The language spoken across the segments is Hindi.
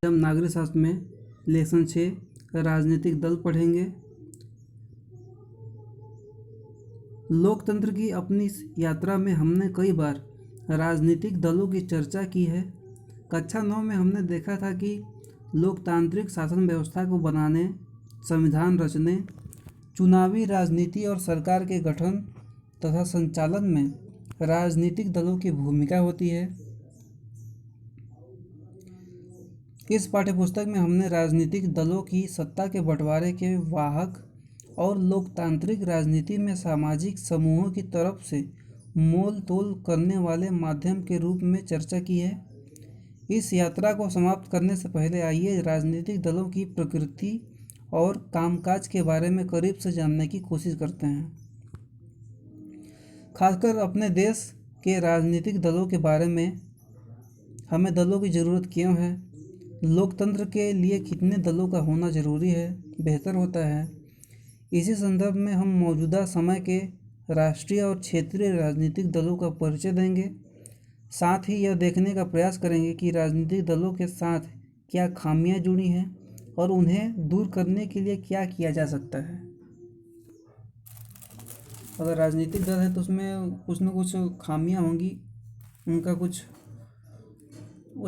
हम नागरिक शास्त्र में लेसन 6 राजनीतिक दल पढ़ेंगे। लोकतंत्र की अपनी इस यात्रा में हमने कई बार राजनीतिक दलों की चर्चा की है। कक्षा 9 में हमने देखा था कि लोकतांत्रिक शासन व्यवस्था को बनाने, संविधान रचने, चुनावी राजनीति और सरकार के गठन तथा संचालन में राजनीतिक दलों की भूमिका होती है। इस पाठ्यपुस्तक में हमने राजनीतिक दलों की सत्ता के बंटवारे के वाहक और लोकतांत्रिक राजनीति में सामाजिक समूहों की तरफ से मोल तोल करने वाले माध्यम के रूप में चर्चा की है। इस यात्रा को समाप्त करने से पहले आइए राजनीतिक दलों की प्रकृति और कामकाज के बारे में करीब से जानने की कोशिश करते हैं। खासकर अपने देश के राजनीतिक दलों के बारे में, हमें दलों की ज़रूरत क्यों है, लोकतंत्र के लिए कितने दलों का होना ज़रूरी है, बेहतर होता है। इसी संदर्भ में हम मौजूदा समय के राष्ट्रीय और क्षेत्रीय राजनीतिक दलों का परिचय देंगे। साथ ही यह देखने का प्रयास करेंगे कि राजनीतिक दलों के साथ क्या खामियां जुड़ी हैं और उन्हें दूर करने के लिए क्या किया जा सकता है। अगर राजनीतिक दल है तो उसमें कुछ न कुछ खामियां होंगी, उनका कुछ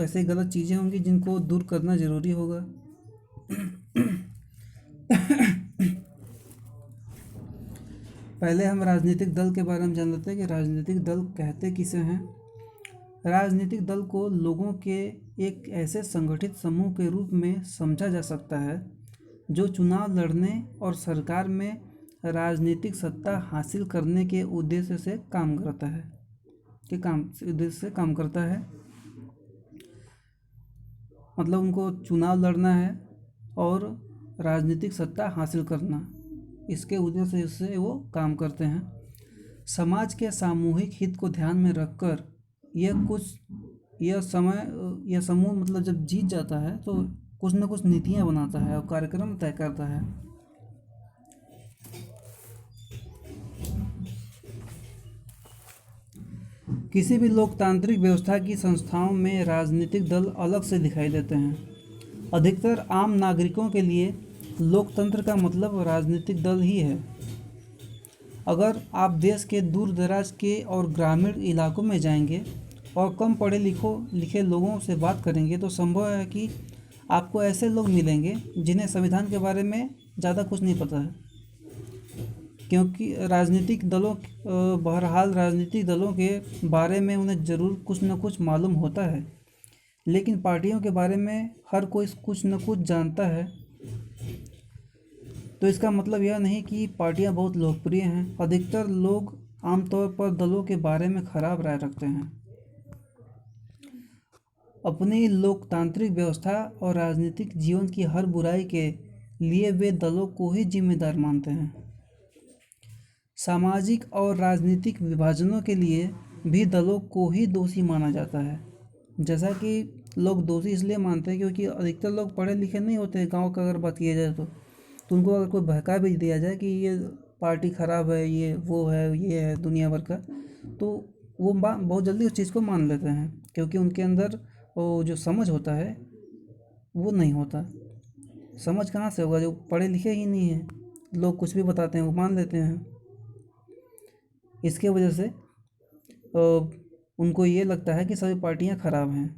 ऐसे गलत चीज़ें होंगी जिनको दूर करना ज़रूरी होगा। पहले हम राजनीतिक दल के बारे में जान लेते हैं कि राजनीतिक दल कहते किसे हैं। राजनीतिक दल को लोगों के एक ऐसे संगठित समूह के रूप में समझा जा सकता है जो चुनाव लड़ने और सरकार में राजनीतिक सत्ता हासिल करने के उद्देश्य से काम करता है मतलब उनको चुनाव लड़ना है और राजनीतिक सत्ता हासिल करना, इसके उद्देश्य से वो काम करते हैं। समाज के सामूहिक हित को ध्यान में रखकर यह समूह मतलब जब जीत जाता है तो कुछ न कुछ नीतियाँ बनाता है और कार्यक्रम तय करता है। किसी भी लोकतांत्रिक व्यवस्था की संस्थाओं में राजनीतिक दल अलग से दिखाई देते हैं। अधिकतर आम नागरिकों के लिए लोकतंत्र का मतलब राजनीतिक दल ही है। अगर आप देश के दूर दराज के और ग्रामीण इलाकों में जाएंगे और कम पढ़े लिखे लोगों से बात करेंगे तो संभव है कि आपको ऐसे लोग मिलेंगे जिन्हें संविधान के बारे में ज़्यादा कुछ नहीं पता है, क्योंकि बहरहाल राजनीतिक दलों के बारे में उन्हें ज़रूर कुछ न कुछ मालूम होता है, लेकिन पार्टियों के बारे में हर कोई कुछ न कुछ जानता है। तो इसका मतलब यह नहीं कि पार्टियां बहुत लोकप्रिय हैं। अधिकतर लोग आमतौर पर दलों के बारे में खराब राय रखते हैं। अपनी लोकतांत्रिक व्यवस्था और राजनीतिक जीवन की हर बुराई के लिए वे दलों को ही जिम्मेदार मानते हैं। सामाजिक और राजनीतिक विभाजनों के लिए भी दलों को ही दोषी माना जाता है। जैसा कि लोग दोषी इसलिए मानते हैं क्योंकि अधिकतर लोग पढ़े लिखे नहीं होते। गांव का अगर बात किया जाए तो उनको अगर कोई बहका भी दिया जाए कि ये पार्टी ख़राब है, ये वो है, ये है दुनिया भर का, तो वो बहुत जल्दी उस चीज़ को मान लेते हैं, क्योंकि उनके अंदर वो जो समझ होता है वो नहीं होता। समझ कहाँ से होगा, जो पढ़े लिखे ही नहीं है। लोग कुछ भी बताते हैं वो मान लेते हैं। इसके वजह से उनको ये लगता है कि सभी पार्टियां ख़राब हैं,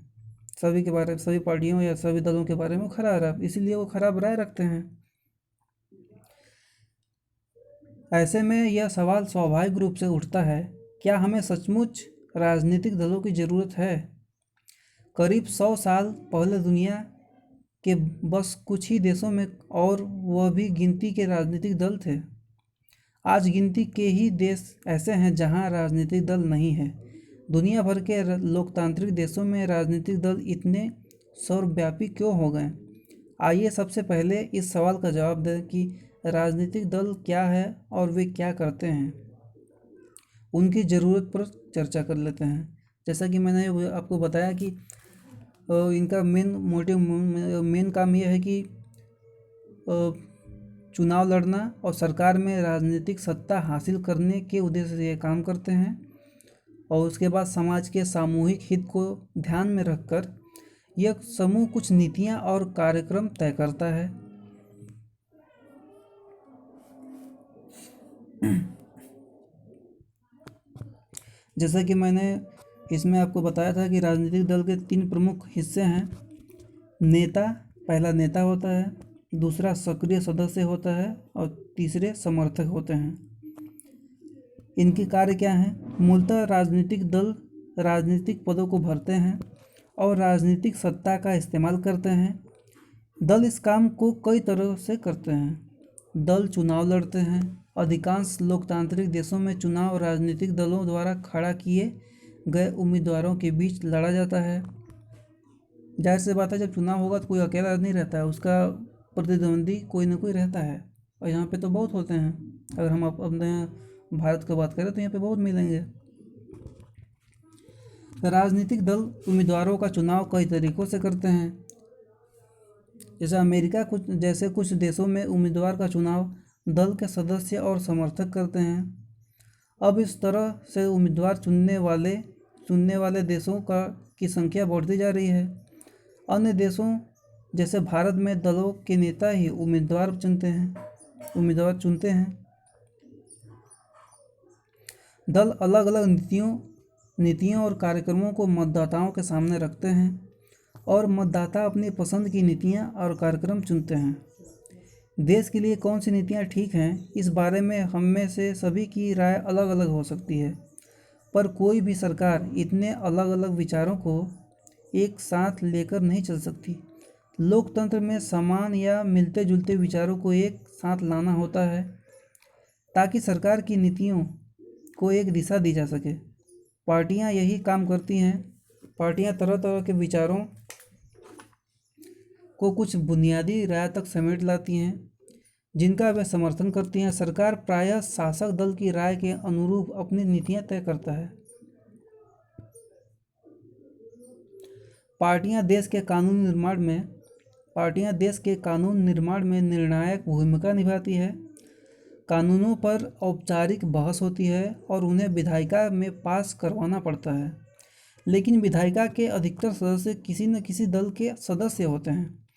सभी पार्टियों या सभी दलों के बारे में खराब, इसीलिए वो खराब राय रखते हैं। ऐसे में यह सवाल स्वाभाविक रूप से उठता है, क्या हमें सचमुच राजनीतिक दलों की ज़रूरत है? करीब 100 साल पहले दुनिया के बस कुछ ही देशों में, और वह भी गिनती के राजनीतिक दल थे। आज गिनती के ही देश ऐसे हैं जहां राजनीतिक दल नहीं है। दुनिया भर के लोकतांत्रिक देशों में राजनीतिक दल इतने सर्वव्यापी क्यों हो गए? आइए सबसे पहले इस सवाल का जवाब दें कि राजनीतिक दल क्या है और वे क्या करते हैं। उनकी ज़रूरत पर चर्चा कर लेते हैं। जैसा कि मैंने आपको बताया कि इनका मेन काम यह है कि चुनाव लड़ना और सरकार में राजनीतिक सत्ता हासिल करने के उद्देश्य से ये काम करते हैं। और उसके बाद समाज के सामूहिक हित को ध्यान में रखकर यह समूह कुछ नीतियाँ और कार्यक्रम तय करता है। जैसा कि मैंने इसमें आपको बताया था कि राजनीतिक दल के 3 प्रमुख हिस्से हैं। नेता, पहला नेता होता है, दूसरा सक्रिय सदस्य होता है और तीसरे समर्थक होते हैं। इनके कार्य क्या हैं? मूलतः राजनीतिक दल राजनीतिक पदों को भरते हैं और राजनीतिक सत्ता का इस्तेमाल करते हैं। दल इस काम को कई तरह से करते हैं। दल चुनाव लड़ते हैं। अधिकांश लोकतांत्रिक देशों में चुनाव राजनीतिक दलों द्वारा खड़ा किए गए उम्मीदवारों के बीच लड़ा जाता है। जाहिर सी बात है, जब चुनाव होगा तो कोई अकेला नहीं रहता है, उसका प्रतिद्वंदी कोई ना कोई रहता है, और यहाँ पे तो बहुत होते हैं। अगर हम अपने भारत की बात करें तो यहाँ पे बहुत मिलेंगे। राजनीतिक दल उम्मीदवारों का चुनाव कई तरीक़ों से करते हैं। जैसे अमेरिका कुछ देशों में उम्मीदवार का चुनाव दल के सदस्य और समर्थक करते हैं। अब इस तरह से उम्मीदवार चुनने वाले देशों की संख्या बढ़ती जा रही है। अन्य देशों जैसे भारत में दलों के नेता ही उम्मीदवार चुनते हैं। दल अलग अलग नीतियों और कार्यक्रमों को मतदाताओं के सामने रखते हैं और मतदाता अपनी पसंद की नीतियां और कार्यक्रम चुनते हैं। देश के लिए कौन सी नीतियां ठीक हैं, इस बारे में हम में से सभी की राय अलग अलग हो सकती है, पर कोई भी सरकार इतने अलग अलग विचारों को एक साथ लेकर नहीं चल सकती। लोकतंत्र में समान या मिलते जुलते विचारों को एक साथ लाना होता है ताकि सरकार की नीतियों को एक दिशा दी जा सके। पार्टियां यही काम करती हैं। पार्टियां तरह तरह के विचारों को कुछ बुनियादी राय तक समेट लाती हैं जिनका वे समर्थन करती हैं। सरकार प्रायः शासक दल की राय के अनुरूप अपनी नीतियां तय करता है। पार्टियां देश के कानून निर्माण में निर्णायक भूमिका निभाती है। कानूनों पर औपचारिक बहस होती है और उन्हें विधायिका में पास करवाना पड़ता है, लेकिन विधायिका के अधिकतर सदस्य किसी न किसी दल के सदस्य होते हैं।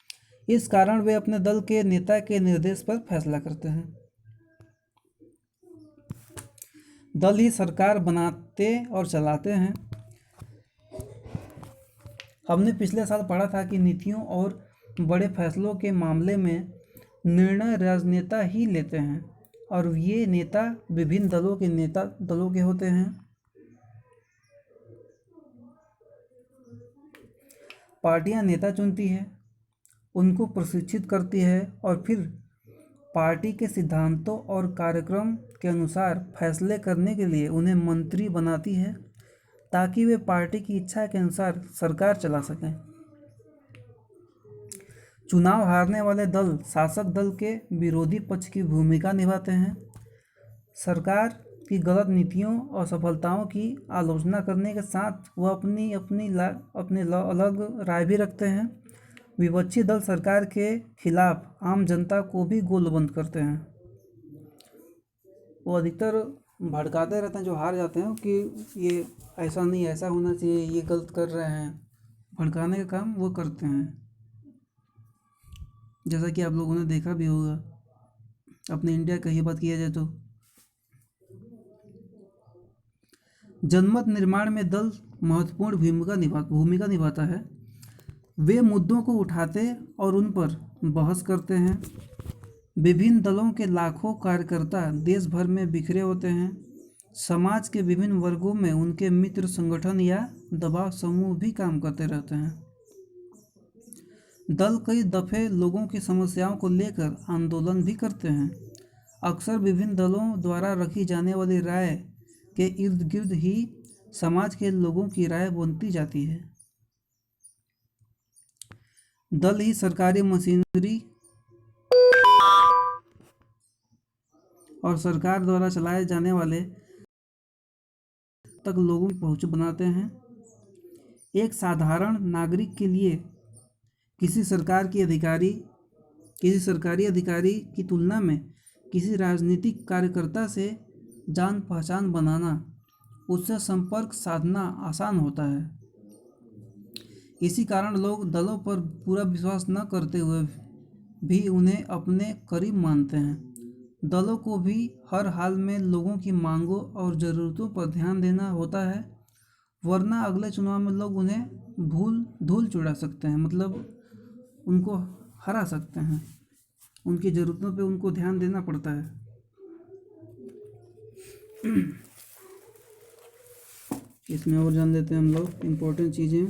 इस कारण वे अपने दल के नेता के निर्देश पर फैसला करते हैं। दल ही सरकार बनाते और चलाते हैं। हमने पिछले साल पढ़ा था कि नीतियों और बड़े फैसलों के मामले में निर्णय राजनेता ही लेते हैं और ये नेता विभिन्न दलों के होते हैं। पार्टियां नेता चुनती है, उनको प्रशिक्षित करती है और फिर पार्टी के सिद्धांतों और कार्यक्रम के अनुसार फैसले करने के लिए उन्हें मंत्री बनाती है ताकि वे पार्टी की इच्छा के अनुसार सरकार चला सकें। चुनाव हारने वाले दल शासक दल के विरोधी पक्ष की भूमिका निभाते हैं। सरकार की गलत नीतियों और असफलताओं की आलोचना करने के साथ वह अपनी अलग राय भी रखते हैं। विपक्षी दल सरकार के खिलाफ आम जनता को भी गोलबंद करते हैं। वो अधिकतर भड़काते रहते हैं जो हार जाते हैं कि ये ऐसा नहीं, ऐसा होना चाहिए, ये गलत कर रहे हैं। भड़काने का काम वो करते हैं, जैसा कि आप लोगों ने देखा भी होगा। अपने इंडिया का ही बात किया जाए तो जनमत निर्माण में दल महत्वपूर्ण भूमिका निभाता है। वे मुद्दों को उठाते और उन पर बहस करते हैं। विभिन्न दलों के लाखों कार्यकर्ता देश भर में बिखरे होते हैं। समाज के विभिन्न वर्गों में उनके मित्र संगठन या दबाव समूह भी काम करते रहते हैं। दल कई दफ़े लोगों की समस्याओं को लेकर आंदोलन भी करते हैं। अक्सर विभिन्न दलों द्वारा रखी जाने वाली राय के इर्द गिर्द ही समाज के लोगों की राय बनती जाती है। दल ही सरकारी मशीनरी और सरकार द्वारा चलाए जाने वाले तक लोगों की पहुंच बनाते हैं। एक साधारण नागरिक के लिए किसी सरकारी अधिकारी की तुलना में किसी राजनीतिक कार्यकर्ता से जान पहचान बनाना, उससे संपर्क साधना आसान होता है। इसी कारण लोग दलों पर पूरा विश्वास न करते हुए भी उन्हें अपने करीब मानते हैं। दलों को भी हर हाल में लोगों की मांगों और ज़रूरतों पर ध्यान देना होता है, वरना अगले चुनाव में लोग उन्हें धूल चुरा सकते हैं, मतलब उनको हरा सकते हैं। उनकी ज़रूरतों पे उनको ध्यान देना पड़ता है। इसमें और जान लेते हैं हम लोग इम्पोर्टेंट चीज़ें।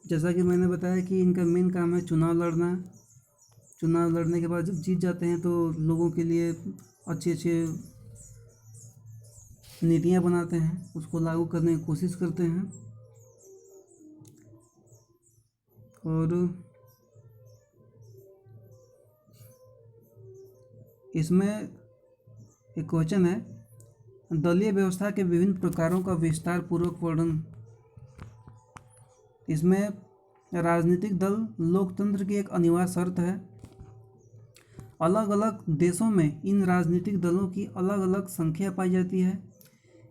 जैसा कि मैंने बताया कि इनका मेन काम है चुनाव लड़ना। चुनाव लड़ने के बाद जब जीत जाते हैं तो लोगों के लिए अच्छी अच्छी नीतियाँ बनाते हैं, उसको लागू करने की कोशिश करते हैं। और इसमें एक क्वेश्चन है, दलीय व्यवस्था के विभिन्न प्रकारों का विस्तार पूर्वक वर्णन। इसमें राजनीतिक दल लोकतंत्र की एक अनिवार्य शर्त है। अलग अलग देशों में इन राजनीतिक दलों की अलग अलग संख्या पाई जाती है।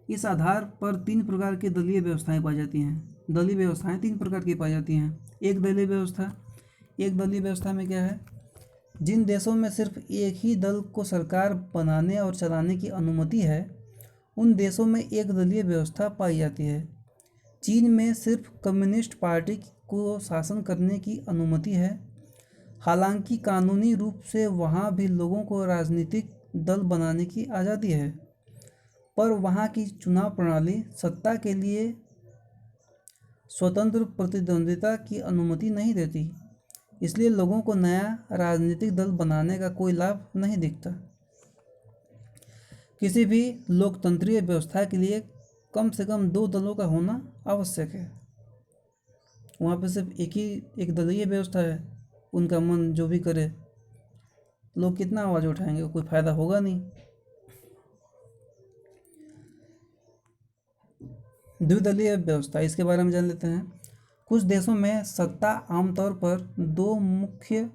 इस आधार पर 3 प्रकार की दलीय व्यवस्थाएं पाई जाती हैं। दलीय व्यवस्थाएं 3 प्रकार की पाई जाती हैं। एक दलीय व्यवस्था में क्या है, जिन देशों में सिर्फ एक ही दल को सरकार बनाने और चलाने की अनुमति है, उन देशों में एक दलीय व्यवस्था पाई जाती है। चीन में सिर्फ कम्युनिस्ट पार्टी को शासन करने की अनुमति है। हालांकि कानूनी रूप से वहाँ भी लोगों को राजनीतिक दल बनाने की आज़ादी है, पर वहाँ की चुनाव प्रणाली सत्ता के लिए स्वतंत्र प्रतिद्वंद्विता की अनुमति नहीं देती। इसलिए लोगों को नया राजनीतिक दल बनाने का कोई लाभ नहीं दिखता। किसी भी लोकतंत्रीय व्यवस्था के लिए कम से कम 2 दलों का होना आवश्यक है। वहाँ पे सिर्फ एक दलीय व्यवस्था है, उनका मन जो भी करे, लोग कितना आवाज़ उठाएंगे, कोई फायदा होगा नहीं। द्विदलीय व्यवस्था, इसके बारे में जान लेते हैं। कुछ देशों में सत्ता आमतौर पर 2 मुख्य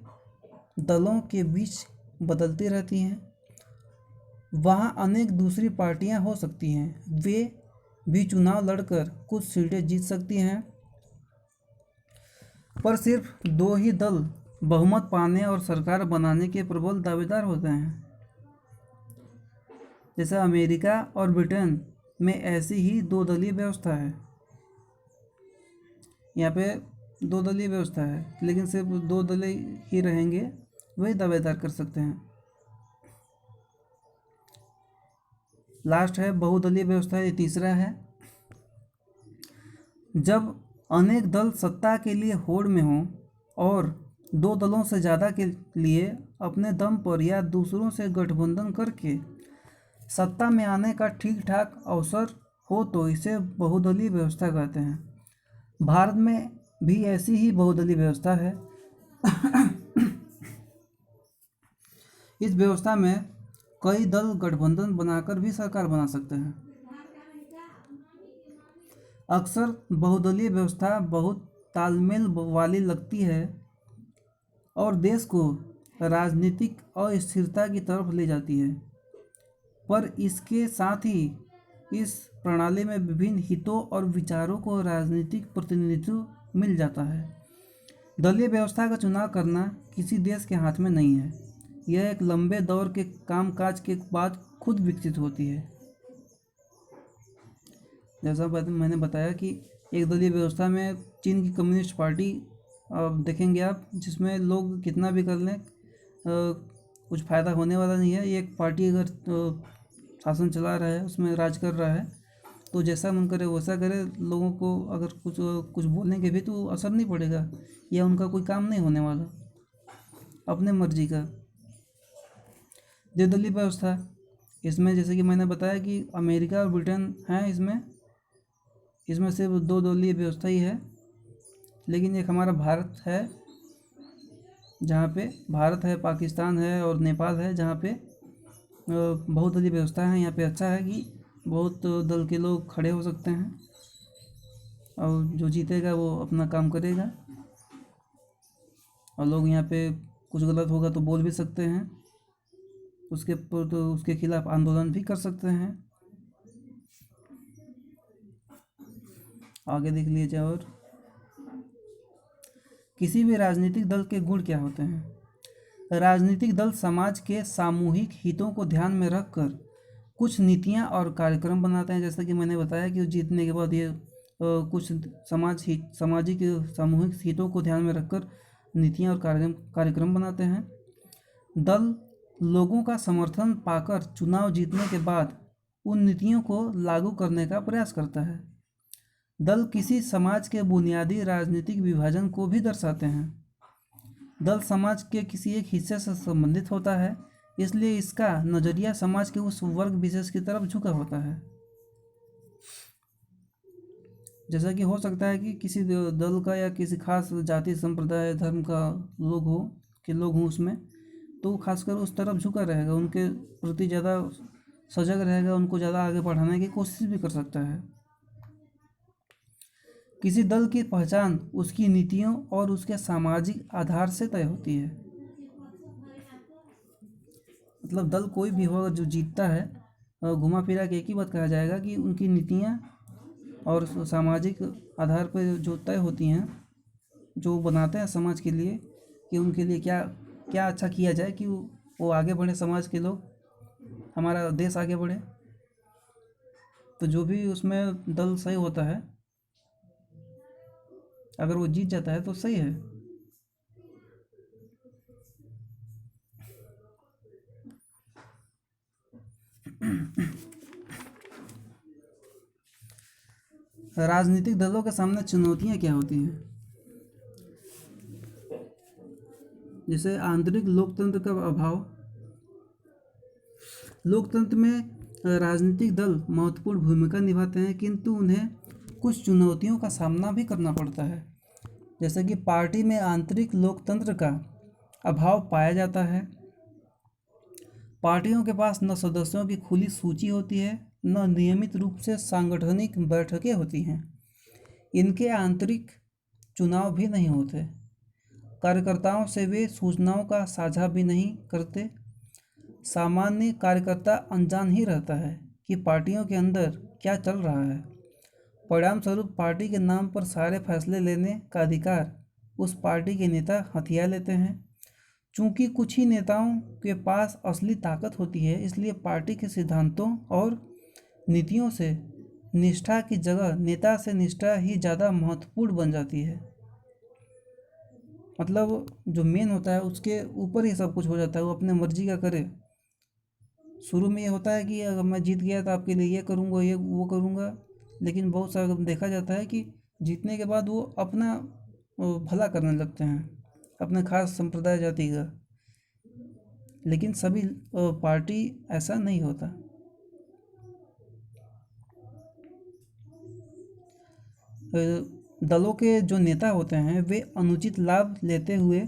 दलों के बीच बदलती रहती हैं। वहाँ अनेक दूसरी पार्टियां हो सकती हैं, वे भी चुनाव लड़कर कुछ सीटें जीत सकती हैं, पर सिर्फ 2 ही दल बहुमत पाने और सरकार बनाने के प्रबल दावेदार होते हैं। जैसे अमेरिका और ब्रिटेन में ऐसी ही 2 दलीय व्यवस्था है। यहाँ पे 2 दलीय व्यवस्था है, लेकिन सिर्फ 2 दलीय ही रहेंगे, वही दावेदार कर सकते हैं। लास्ट है बहुदलीय व्यवस्था, ये तीसरा है। जब अनेक दल सत्ता के लिए होड़ में हों और 2 दलों से ज़्यादा के लिए अपने दम पर या दूसरों से गठबंधन करके सत्ता में आने का ठीक ठाक अवसर हो तो इसे बहुदलीय व्यवस्था कहते हैं। भारत में भी ऐसी ही बहुदलीय व्यवस्था है। इस व्यवस्था में कई दल गठबंधन बनाकर भी सरकार बना सकते हैं। अक्सर बहुदलीय व्यवस्था बहुत तालमेल वाली लगती है और देश को राजनीतिक अस्थिरता की तरफ ले जाती है, पर इसके साथ ही इस प्रणाली में विभिन्न हितों और विचारों को राजनीतिक प्रतिनिधित्व मिल जाता है। दलीय व्यवस्था का चुनाव करना किसी देश के हाथ में नहीं है, यह एक लंबे दौर के कामकाज के बाद खुद विकसित होती है। जैसा मैंने बताया कि एक दलीय व्यवस्था में चीन की कम्युनिस्ट पार्टी देखेंगे आप, जिसमें लोग कितना भी कर लें कुछ फ़ायदा होने वाला नहीं है। ये एक पार्टी अगर शासन चला रहा है, उसमें राज कर रहा है, तो जैसा मन करे वैसा करे। लोगों को अगर कुछ बोलेंगे भी तो असर नहीं पड़ेगा, या उनका कोई काम नहीं होने वाला, अपने मर्जी का। द्विदलीय व्यवस्था, इसमें जैसे कि मैंने बताया कि अमेरिका और ब्रिटेन हैं, इसमें सिर्फ 2 दलीय व्यवस्था ही है। लेकिन एक हमारा भारत है, जहाँ पे भारत है, पाकिस्तान है और नेपाल है, जहाँ पे बहुदलीय व्यवस्था है। यहाँ पे अच्छा है कि बहुत दल के लोग खड़े हो सकते हैं और जो जीतेगा वो अपना काम करेगा, और लोग यहाँ पे कुछ गलत होगा तो बोल भी सकते हैं, उसके खिलाफ आंदोलन भी कर सकते हैं। आगे देख लीजिए। और किसी भी राजनीतिक दल के गुण क्या होते हैं? राजनीतिक दल समाज के सामूहिक हितों को ध्यान में रखकर कुछ नीतियां और कार्यक्रम बनाते हैं। जैसा कि मैंने बताया कि जीतने के बाद ये कुछ सामाजिक सामूहिक हितों को ध्यान में रखकर नीतियां और कार्यक्रम बनाते हैं। दल लोगों का समर्थन पाकर चुनाव जीतने के बाद उन नीतियों को लागू करने का प्रयास करता है। दल किसी समाज के बुनियादी राजनीतिक विभाजन को भी दर्शाते हैं। दल समाज के किसी एक हिस्से से संबंधित होता है, इसलिए इसका नज़रिया समाज के उस वर्ग विशेष की तरफ झुका होता है। जैसा कि हो सकता है कि किसी दल का या किसी खास जाति संप्रदाय धर्म का लोग हों उसमें, तो खासकर उस तरफ झुका रहेगा, उनके प्रति ज़्यादा सजग रहेगा, उनको ज़्यादा आगे बढ़ाने की कोशिश भी कर सकता है। किसी दल की पहचान उसकी नीतियों और उसके सामाजिक आधार से तय होती है। मतलब दल कोई भी होगा जो जीतता है, घुमा फिरा के एक ही बात कहा जाएगा कि उनकी नीतियाँ और सामाजिक आधार पर जो तय होती हैं, जो बनाते हैं समाज के लिए कि उनके लिए क्या क्या अच्छा किया जाए कि वो आगे बढ़े, समाज के लोग, हमारा देश आगे बढ़े। तो जो भी उसमें दल सही होता है, अगर वो जीत जाता है तो सही है। राजनीतिक दलों के सामने चुनौतियां क्या होती हैं? जैसे आंतरिक लोकतंत्र का अभाव। लोकतंत्र में राजनीतिक दल महत्वपूर्ण भूमिका निभाते हैं, किंतु उन्हें कुछ चुनौतियों का सामना भी करना पड़ता है। जैसे कि पार्टी में आंतरिक लोकतंत्र का अभाव पाया जाता है। पार्टियों के पास न सदस्यों की खुली सूची होती है, न नियमित रूप से सांगठनिक बैठकें होती हैं। इनके आंतरिक चुनाव भी नहीं होते। कार्यकर्ताओं से वे सूचनाओं का साझा भी नहीं करते। सामान्य कार्यकर्ता अनजान ही रहता है कि पार्टियों के अंदर क्या चल रहा है। परिणाम स्वरूप पार्टी के नाम पर सारे फैसले लेने का अधिकार उस पार्टी के नेता हथिया लेते हैं। चूंकि कुछ ही नेताओं के पास असली ताकत होती है, इसलिए पार्टी के सिद्धांतों और नीतियों से निष्ठा की जगह नेता से निष्ठा ही ज़्यादा महत्वपूर्ण बन जाती है। मतलब जो मेन होता है उसके ऊपर ही सब कुछ हो जाता है, वो अपने मर्जी का करे। शुरू में ये होता है कि अगर मैं जीत गया तो आपके लिए ये करूँगा, ये वो करूँगा, लेकिन बहुत सारा देखा जाता है कि जीतने के बाद वो अपना भला करने लगते हैं, अपने खास संप्रदाय जाति का। लेकिन सभी पार्टी ऐसा नहीं होता। दलों के जो नेता होते हैं वे अनुचित लाभ लेते हुए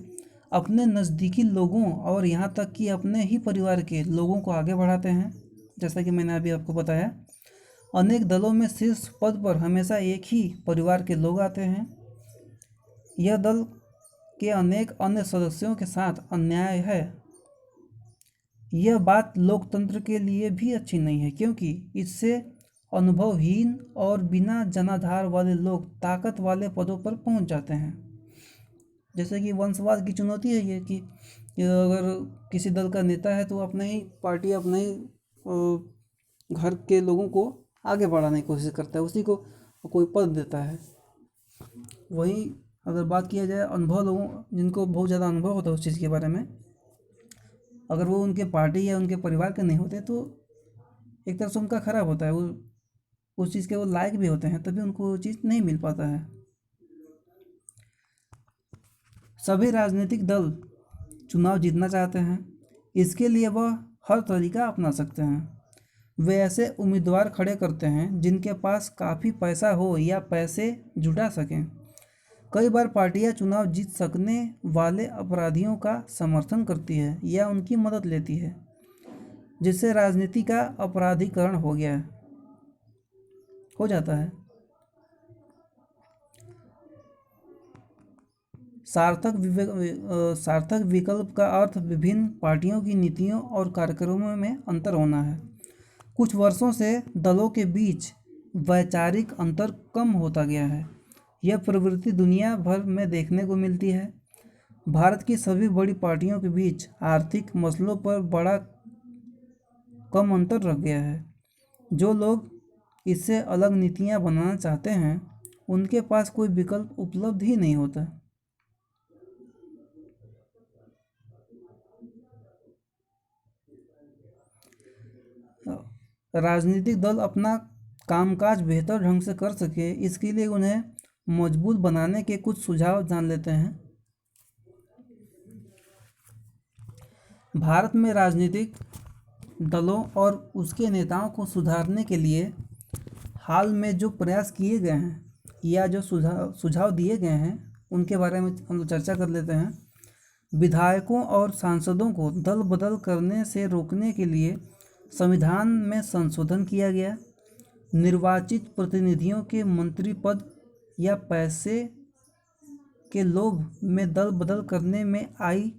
अपने नज़दीकी लोगों और यहाँ तक कि अपने ही परिवार के लोगों को आगे बढ़ाते हैं। जैसा कि मैंने अभी आपको बताया, अनेक दलों में शीर्ष पद पर हमेशा एक ही परिवार के लोग आते हैं। यह दल के अनेक अन्य सदस्यों के साथ अन्याय है। यह बात लोकतंत्र के लिए भी अच्छी नहीं है, क्योंकि इससे अनुभवहीन और बिना जनाधार वाले लोग ताकत वाले पदों पर पहुंच जाते हैं। जैसे कि वंशवाद की चुनौती है ये कि अगर किसी दल का नेता है तो अपने ही पार्टी, अपने ही घर के लोगों को आगे बढ़ाने की कोशिश करता है, उसी को कोई पद देता है। वहीं अगर बात किया जाए अनुभव लोगों, जिनको बहुत ज़्यादा अनुभव होता है उस चीज़ के बारे में, अगर वो उनके पार्टी या उनके परिवार के नहीं होते तो एक तरह से उनका खराब होता है। वो उस चीज़ के वो लायक भी होते हैं, तभी उनको वो चीज़ नहीं मिल पाता है। सभी राजनीतिक दल चुनाव जीतना चाहते हैं, इसके लिए वह हर तरीका अपना सकते हैं। वे ऐसे उम्मीदवार खड़े करते हैं जिनके पास काफ़ी पैसा हो या पैसे जुटा सकें। कई बार पार्टियां चुनाव जीत सकने वाले अपराधियों का समर्थन करती है या उनकी मदद लेती है, जिससे राजनीति का अपराधीकरण हो जाता है। सार्थक विकल्प का अर्थ विभिन्न पार्टियों की नीतियों और कार्यक्रमों में अंतर होना है। कुछ वर्षों से दलों के बीच वैचारिक अंतर कम होता गया है। यह प्रवृत्ति दुनिया भर में देखने को मिलती है। भारत की सभी बड़ी पार्टियों के बीच आर्थिक मसलों पर बड़ा कम अंतर रह गया है। जो लोग इससे अलग नीतियां बनाना चाहते हैं उनके पास कोई विकल्प उपलब्ध ही नहीं होता। राजनीतिक दल अपना कामकाज बेहतर ढंग से कर सके इसके लिए उन्हें मजबूत बनाने के कुछ सुझाव जान लेते हैं। भारत में राजनीतिक दलों और उसके नेताओं को सुधारने के लिए हाल में जो प्रयास किए गए हैं या जो सुझाव दिए गए हैं उनके बारे में हम लोग चर्चा कर लेते हैं। विधायकों और सांसदों को दल बदल करने से रोकने के लिए संविधान में संशोधन किया गया। निर्वाचित प्रतिनिधियों के मंत्री पद या पैसे के लोभ में दल बदल करने में आई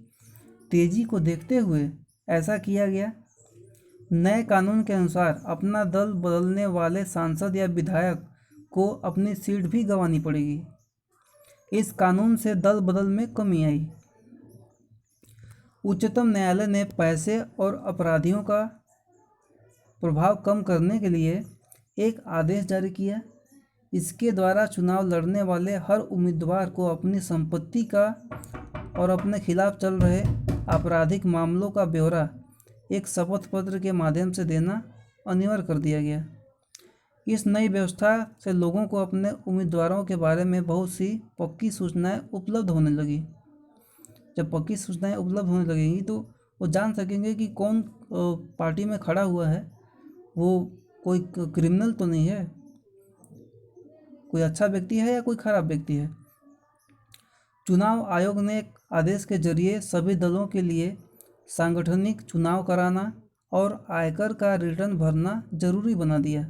तेजी को देखते हुए ऐसा किया गया। नए कानून के अनुसार अपना दल बदलने वाले सांसद या विधायक को अपनी सीट भी गंवानी पड़ेगी। इस कानून से दल बदल में कमी आई। उच्चतम न्यायालय ने पैसे और अपराधियों का प्रभाव कम करने के लिए एक आदेश जारी किया। इसके द्वारा चुनाव लड़ने वाले हर उम्मीदवार को अपनी संपत्ति का और अपने खिलाफ चल रहे आपराधिक मामलों का ब्यौरा एक शपथ पत्र के माध्यम से देना अनिवार्य कर दिया गया। इस नई व्यवस्था से लोगों को अपने उम्मीदवारों के बारे में बहुत सी पक्की सूचनाएं उपलब्ध होने लगी। जब पक्की सूचनाएं उपलब्ध होने लगेंगी तो वो जान सकेंगे कि कौन पार्टी में खड़ा हुआ है, वो कोई क्रिमिनल तो नहीं है, कोई अच्छा व्यक्ति है या कोई खराब व्यक्ति है। चुनाव आयोग ने एक आदेश के जरिए सभी दलों के लिए सांगठनिक चुनाव कराना और आयकर का रिटर्न भरना जरूरी बना दिया।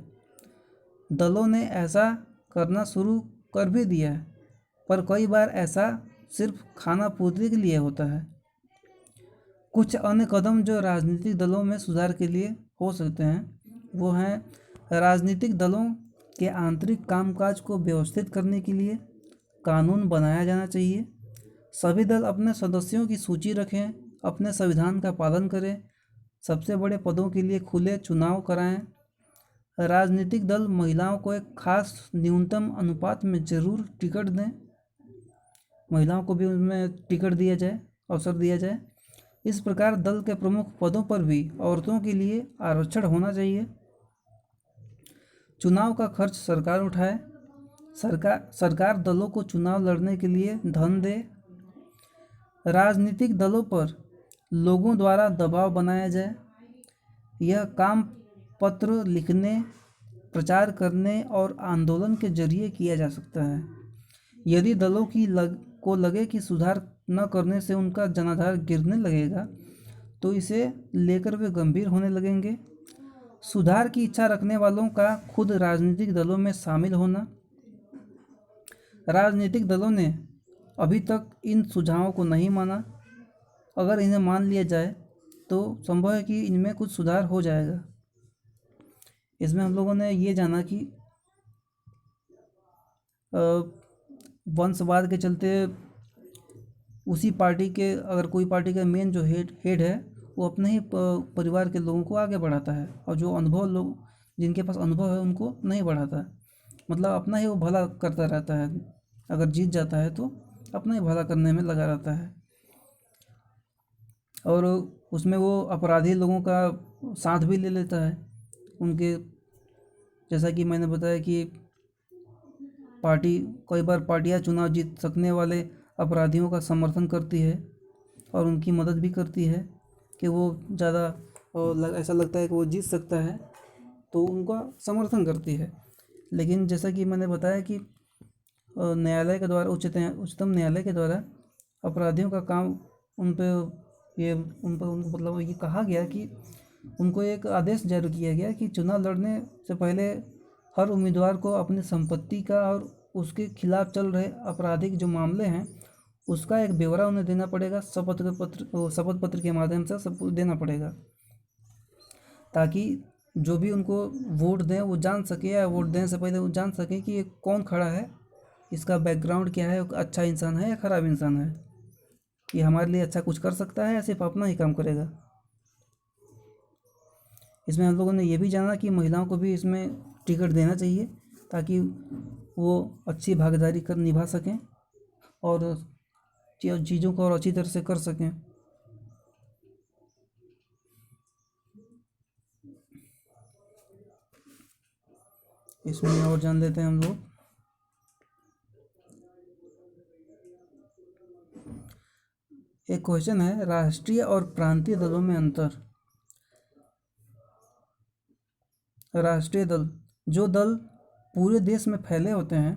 दलों ने ऐसा करना शुरू कर भी दिया है, पर कई बार ऐसा सिर्फ खाना पूर्ति के लिए होता है। कुछ अन्य कदम जो राजनीतिक दलों में सुधार के लिए हो सकते हैं वो हैं राजनीतिक दलों के आंतरिक कामकाज को व्यवस्थित करने के लिए कानून बनाया जाना चाहिए। सभी दल अपने सदस्यों की सूची रखें, अपने संविधान का पालन करें, सबसे बड़े पदों के लिए खुले चुनाव कराएं। राजनीतिक दल महिलाओं को एक खास न्यूनतम अनुपात में जरूर टिकट दें, महिलाओं को भी उनमें टिकट दिया जाए, अवसर दिया जाए। इस प्रकार दल के प्रमुख पदों पर भी औरतों के लिए आरक्षण होना चाहिए। चुनाव का खर्च सरकार उठाए। सरकार दलों को चुनाव लड़ने के लिए धन दे। राजनीतिक दलों पर लोगों द्वारा दबाव बनाया जाए। यह काम पत्र लिखने, प्रचार करने और आंदोलन के जरिए किया जा सकता है। यदि दलों को लगे कि सुधार न करने से उनका जनाधार गिरने लगेगा तो इसे लेकर वे गंभीर होने लगेंगे। सुधार की इच्छा रखने वालों का खुद राजनीतिक दलों में शामिल होना। राजनीतिक दलों ने अभी तक इन सुझावों को नहीं माना। अगर इन्हें मान लिया जाए तो संभव है कि इनमें कुछ सुधार हो जाएगा। इसमें हम लोगों ने ये जाना कि वंशवाद के चलते उसी पार्टी के, अगर कोई पार्टी का मेन जो हेड है वो अपने ही परिवार के लोगों को आगे बढ़ाता है और जो अनुभव लोग जिनके पास अनुभव है उनको नहीं बढ़ाता है। मतलब अपना ही वो भला करता रहता है। अगर जीत जाता है तो अपना ही भला करने में लगा रहता है और उसमें वो अपराधी लोगों का साथ भी ले लेता है उनके। जैसा कि मैंने बताया कि कई बार पार्टियां चुनाव जीत सकने वाले अपराधियों का समर्थन करती है और उनकी मदद भी करती है कि वो ज़्यादा ऐसा लगता है कि वो जीत सकता है तो उनका समर्थन करती है। लेकिन जैसा कि मैंने बताया कि न्यायालय के द्वारा, उच्चतम न्यायालय के द्वारा अपराधियों का काम उन पर मतलब ये कहा गया कि उनको एक आदेश जारी किया गया कि चुनाव लड़ने से पहले हर उम्मीदवार को अपनी संपत्ति का और उसके खिलाफ चल रहे आपराधिक जो मामले हैं उसका एक ब्यौरा उन्हें देना पड़ेगा, शपथ पत्र के माध्यम से सबको देना पड़ेगा, ताकि जो भी उनको वोट दें वो जान सके, या वोट देने से पहले वो जान सके कि ये कौन खड़ा है, इसका बैकग्राउंड क्या है, अच्छा इंसान है या ख़राब इंसान है, ये हमारे लिए अच्छा कुछ कर सकता है या सिर्फ अपना ही काम करेगा। इसमें हम लोगों ने ये भी जाना कि महिलाओं को भी इसमें टिकट देना चाहिए, ताकि वो अच्छी भागीदारी कर निभा सकें और चीज़ों को और अच्छी तरह से कर सकें। इसमें और जान लेते हैं हम लोग। एक क्वेश्चन है, राष्ट्रीय और प्रांतीय दलों में अंतर। राष्ट्रीय दल, जो दल पूरे देश में फैले होते हैं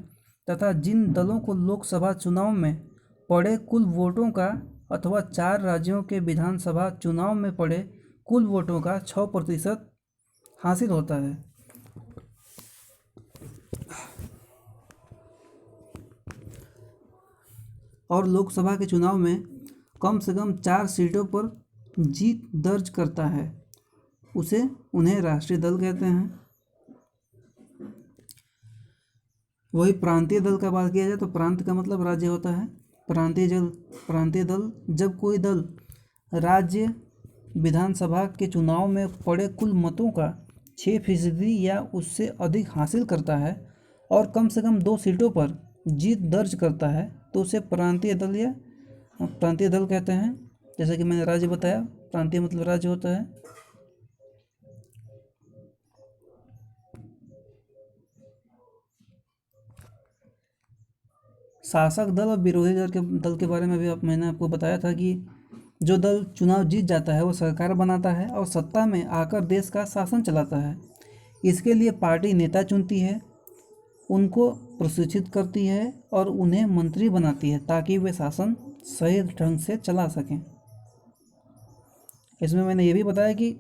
तथा जिन दलों को लोकसभा चुनाव में पड़े कुल वोटों का अथवा 4 राज्यों के विधानसभा चुनाव में पड़े कुल वोटों का 6% हासिल होता है। और लोकसभा के चुनाव में कम से कम 4 सीटों पर जीत दर्ज करता है, उन्हें राष्ट्रीय दल कहते हैं। वही प्रांतीय दल का बात किया जाए तो प्रांत का मतलब राज्य होता है। प्रांतीय दल, जब कोई दल राज्य विधानसभा के चुनाव में पड़े कुल मतों का 6% या उससे अधिक हासिल करता है और कम से कम 2 सीटों पर जीत दर्ज करता है, तो उसे प्रांतीय दल कहते हैं। जैसे कि मैंने राज्य बताया, प्रांतीय मतलब राज्य होता है। शासक दल और विरोधी दल के बारे में भी मैंने आपको बताया था कि जो दल चुनाव जीत जाता है वो सरकार बनाता है और सत्ता में आकर देश का शासन चलाता है। इसके लिए पार्टी नेता चुनती है, उनको प्रशिक्षित करती है और उन्हें मंत्री बनाती है, ताकि वे शासन सही ढंग से चला सकें। इसमें मैंने ये भी बताया कि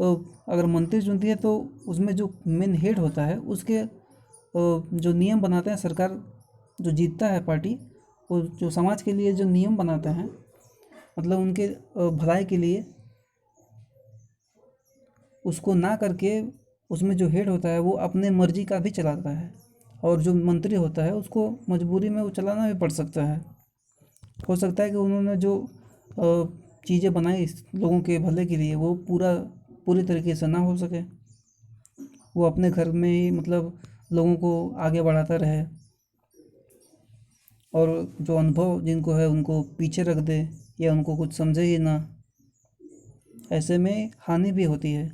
अगर मंत्री चुनती है तो उसमें जो मेन हेड होता है उसके जो नियम बनाते हैं, सरकार जो जीतता है पार्टी, वो जो समाज के लिए जो नियम बनाते हैं, मतलब उनके भलाई के लिए, उसको ना करके उसमें जो हेड होता है वो अपने मर्जी का भी चलाता है, और जो मंत्री होता है उसको मजबूरी में वो चलाना भी पड़ सकता है। हो सकता है कि उन्होंने जो चीज़ें बनाई लोगों के भले के लिए वो पूरी तरीके से ना हो सके, वो अपने घर में ही मतलब लोगों को आगे बढ़ाता रहे और जो अनुभव जिनको है उनको पीछे रख दे या उनको कुछ समझे ही ना। ऐसे में हानि भी होती है।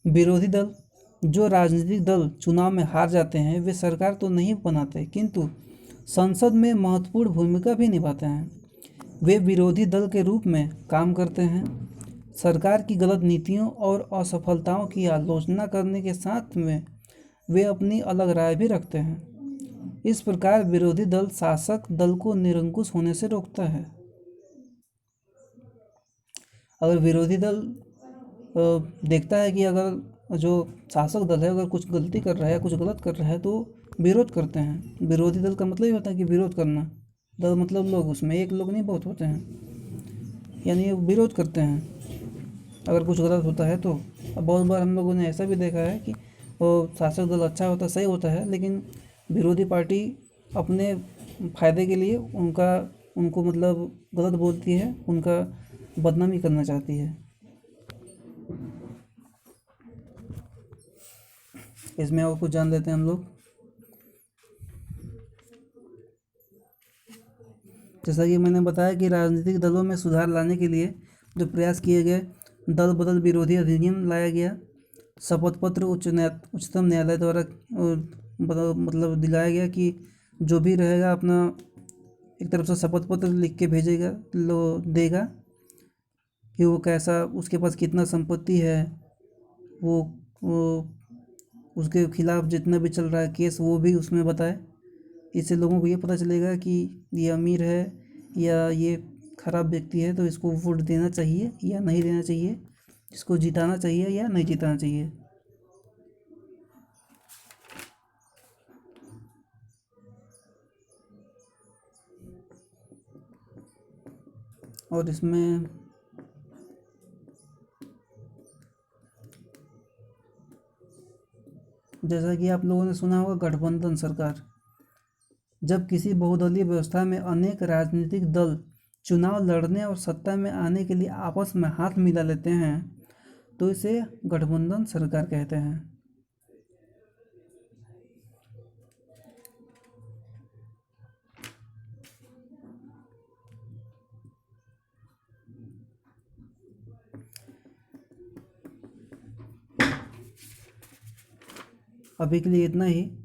विरोधी दल, जो राजनीतिक दल चुनाव में हार जाते हैं वे सरकार तो नहीं बनाते, किंतु संसद में महत्वपूर्ण भूमिका भी निभाते हैं। वे विरोधी दल के रूप में काम करते हैं, सरकार की गलत नीतियों और असफलताओं की आलोचना करने के साथ में वे अपनी अलग राय भी रखते हैं। इस प्रकार विरोधी दल शासक दल को निरंकुश होने से रोकता है। अगर विरोधी दल देखता है कि अगर जो शासक दल है अगर कुछ गलती कर रहा है, कुछ गलत कर रहा है, तो विरोध करते हैं। विरोधी दल का मतलब ही होता है कि विरोध करना। दल मतलब लोग, उसमें एक लोग नहीं बहुत होते हैं, यानी विरोध करते हैं अगर कुछ गलत होता है तो। अब बहुत बार हम लोगों ने ऐसा भी देखा है कि वो शासक दल अच्छा होता है, सही होता है, लेकिन विरोधी पार्टी अपने फ़ायदे के लिए उनको मतलब गलत बोलती है, उनका बदनामी करना चाहती है। इसमें और कुछ जान लेते हैं हम लोग। जैसा कि मैंने बताया कि राजनीतिक दलों में सुधार लाने के लिए जो प्रयास किए गए, दल बदल विरोधी अधिनियम लाया गया, शपथ पत्र उच्चतम न्यायालय द्वारा मतलब दिलाया गया कि जो भी रहेगा अपना एक तरफ से शपथ पत्र लिख के भेजेगा, देगा कि वो कैसा, उसके पास कितना संपत्ति है, वो उसके खिलाफ जितना भी चल रहा है केस वो भी उसमें बताए। इससे लोगों को ये पता चलेगा कि ये अमीर है या ये खराब व्यक्ति है, तो इसको वोट देना चाहिए या नहीं देना चाहिए, इसको जिताना चाहिए या नहीं जिताना चाहिए। और इसमें जैसा कि आप लोगों ने सुना होगा गठबंधन सरकार, जब किसी बहुदलीय व्यवस्था में अनेक राजनीतिक दल चुनाव लड़ने और सत्ता में आने के लिए आपस में हाथ मिला लेते हैं तो इसे गठबंधन सरकार कहते हैं। अभी के लिए इतना ही।